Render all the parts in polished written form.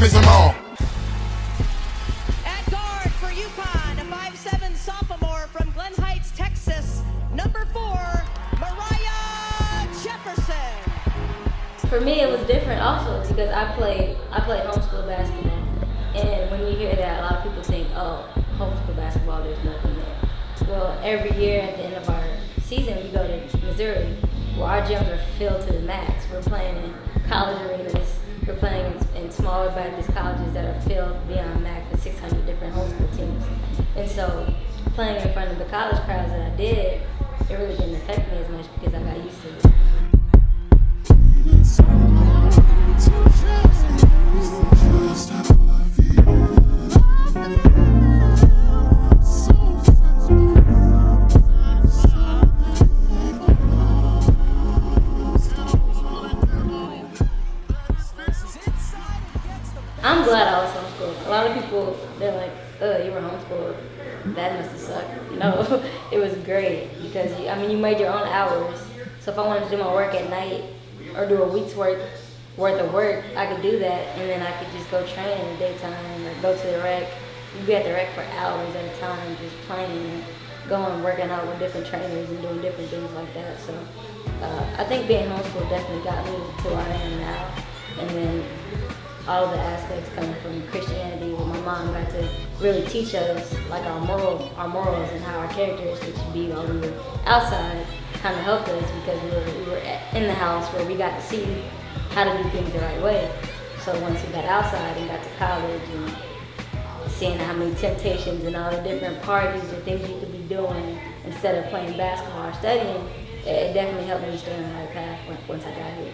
me some more. At guard for UConn, a 5'7" sophomore from Glen Heights, Texas, number 4, Mariah Jefferson. For me, it was different also because I played homeschool basketball, and when you hear that, a lot of people think, oh, homeschool basketball, there's nothing there. Well, every year at the end of our season, we go to Missouri, where our gyms are filled to the max. We're playing in college arenas. We're playing in smaller Baptist colleges that are filled beyond max with 600 different homeschool teams. And so, playing in front of the college crowds that I did, it really didn't affect me as much because I got used to it. I'm glad I was homeschooled. A lot of people, they're like, you were homeschooled. That must have sucked. No, it was great because, you made your own hours. So if I wanted to do my work at night or do a week's worth of work, I could do that, and then I could just go train in the daytime or go to the rec. You'd be at the rec for hours at a time just playing, going, working out with different trainers and doing different things like that. So I think being homeschooled definitely got me to where I am now. And then all of the aspects coming from Christianity, where my mom got to really teach us like our morals and how our characteristics should be while we were outside, kind of helped us because we were in the house where we got to see how to do things the right way. So once we got outside and got to college and seeing how many temptations and all the different parties or things you could be doing instead of playing basketball or studying, it definitely helped me stay on the right path once I got here.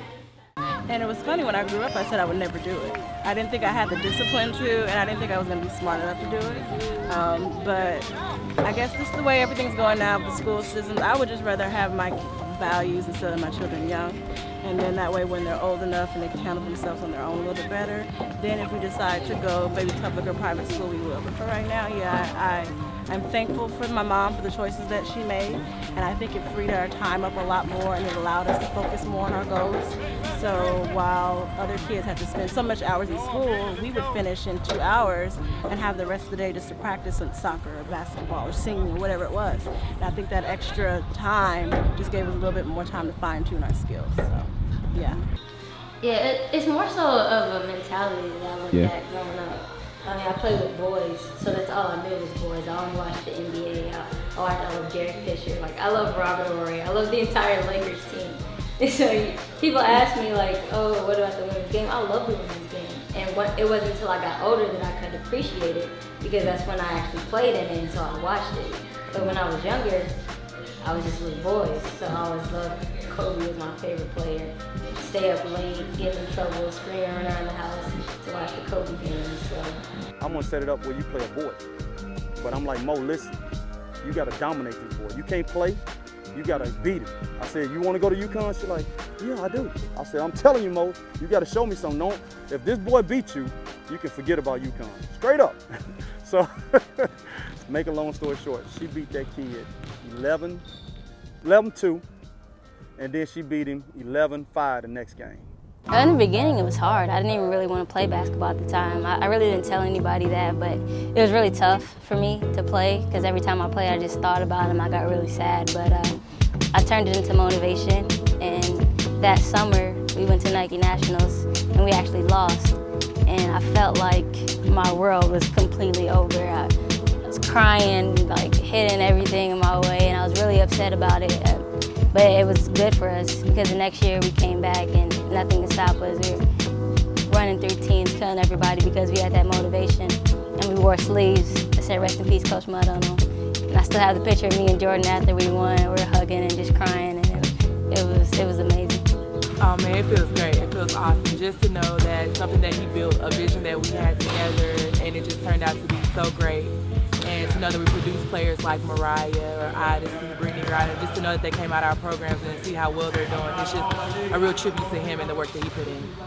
And it was funny, when I grew up, I said I would never do it. I didn't think I had the discipline to, and I didn't think I was going to be smart enough to do it. But I guess this is the way everything's going now with the school systems. I would just rather have my values instead of my children young. And then that way, when they're old enough and they can handle themselves on their own a little bit better, then if we decide to go maybe public or private school, we will. But for right now, I'm thankful for my mom for the choices that she made, and I think it freed our time up a lot more, and it allowed us to focus more on our goals. So while other kids had to spend so much hours in school, we would finish in 2 hours and have the rest of the day just to practice in soccer or basketball or singing or whatever it was. And I think that extra time just gave us a little bit more time to fine-tune our skills. So, yeah. Yeah, it's more so of a mentality that I looked at growing up. I played with boys, so that's all I knew was boys. I only watched the NBA. I love Derek Fisher. I love Robert Horry. I love the entire Lakers team. And so people ask me oh, what about the women's game? I love the women's game. And it wasn't until I got older that I could appreciate it, because that's when I actually played in it, and so I watched it. But when I was younger, I was just with boys, so I always loved Kobe was my favorite player. Stay up late, get in trouble, screaming around the house to watch the Kobe games. So I'm gonna set it up where you play a boy. But I'm like, Mo, listen, you gotta dominate this boy. You can't play, you gotta beat him. I said, you wanna go to UConn? She's like, yeah, I do. I said, I'm telling you, Mo, you gotta show me something. If this boy beats you, you can forget about UConn. Straight up. So, make a long story short, she beat that kid 11-2, and then she beat him 11-5 the next game. In the beginning, it was hard. I didn't even really want to play basketball at the time. I really didn't tell anybody that, but it was really tough for me to play, because every time I played, I just thought about him. I got really sad, but I turned it into motivation, and that summer, we went to Nike Nationals, and we actually lost, and I felt like my world was completely over. I was crying, hitting everything in my way, and I was really upset about it. But it was good for us, because the next year we came back and nothing could stop us. We were running through teams, killing everybody because we had that motivation. And we wore sleeves that said "Rest in Peace, Coach Mudd" on them. And I still have the picture of me and Jordan after we won. We were hugging and just crying, and it was amazing. Oh man, it feels great. It feels awesome just to know that something that he built, a vision that we had together, and it just turned out to be so great. And to know that we produce players like Mariah or Odyssey, Brittany Ryder, just to know that they came out of our programs and see how well they're doing. It's just a real tribute to him and the work that he put in.